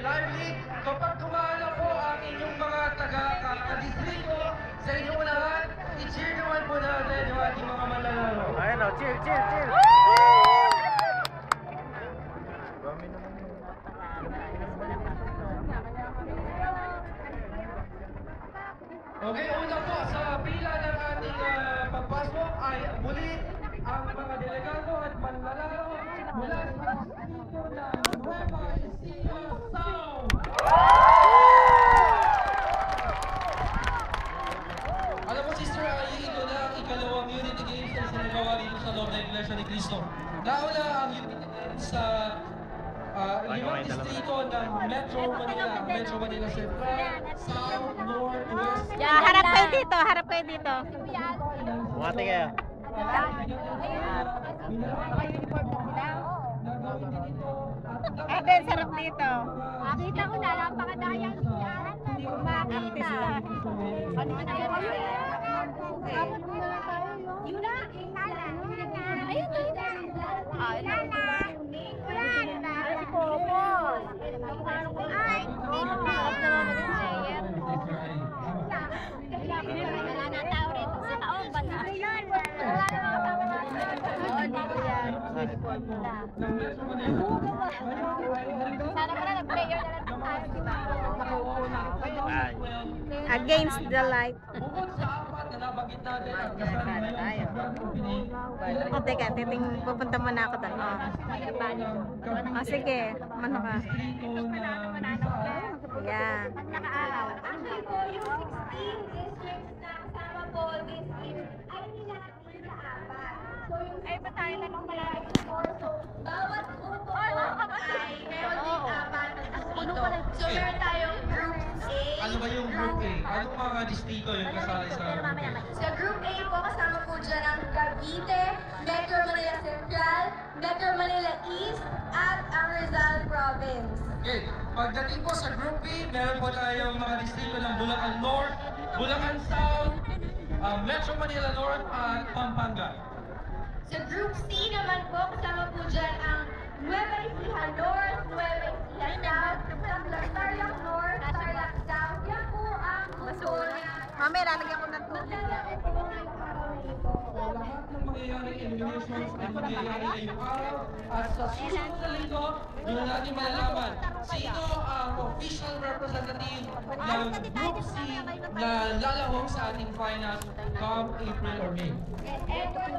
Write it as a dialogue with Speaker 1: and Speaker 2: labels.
Speaker 1: lively. Kapag kumala po ang inyong mga taga-distrito sa inyong unahan, i-cheer naman po natin yung ating mga manlalaro.
Speaker 2: Ayun o, cheer, cheer, cheer!
Speaker 1: Okay, una po sa pila ng ating pagpasok ay muli ang mga delegado at manlalaro mula sa distrito ng Nueva Ecija South. Alam mo, Sister, ito na ang ikalawang Unity Games na sinagawa dito sa loob ng Iglesia ni Cristo. Nauna ang Unity Games sa limang distrito ng Metro Manila Central, South, North, West.
Speaker 3: Yeah, harap kayo dito, harap kayo dito.
Speaker 2: Bumati kayo.
Speaker 3: Eden, sarap dito.
Speaker 4: Kita ko na, napakadayang siyan.
Speaker 3: Artista.
Speaker 4: Yun na, ayun na. Si Popo. Ay, sarap naman mag-enjoy. Wala na tao rito sa taong bala. Wala na mga tao rito. Oo, dito yan. Sana pala nag-prayer na lang ang tayo, di ba?
Speaker 3: Against the light.
Speaker 1: Bukod sa apat na nabanggit natin at kasama ngayon sa grand opening,
Speaker 3: O, teka, pupunta muna ako doon. O, sige, mano ka. Yan.
Speaker 4: Nakaaraw. Actually po, yung 16 districts na kasama po this year ay nilalagay sa apat. So yung ay ba tayo lang malapit sa 4? So bawat grupo ay meron din apat na distrito. So meron tayong Group A.
Speaker 1: ano ba yung Group A? Anong mga distrito yung kasali sa Group A?
Speaker 4: Sa Group A po, kasama po dyan ang Cavite, Metro Manila Central, Metro Manila East, at ang Rizal Province.
Speaker 1: Okay, pagdating po sa Group B, meron po tayong mga distrito ng Bulacan North, Bulacan South, Metro Manila North, at Pampanga.
Speaker 4: Sa Group C naman po, kasama po dyan ang Nueva Ecija North, Nueva Ecija South, Tarlac North, Tarlac South. Yan po ang grupo na
Speaker 3: Mami, lalagyan ko ng tubig.
Speaker 1: So, lahat ng mangyayaring eliminations ay mangyayari ngayong araw at sa susunod na linggo, doon na natin malalaman sino ang official representative ng Group C na lalahok sa ating finals come April or May.
Speaker 4: And for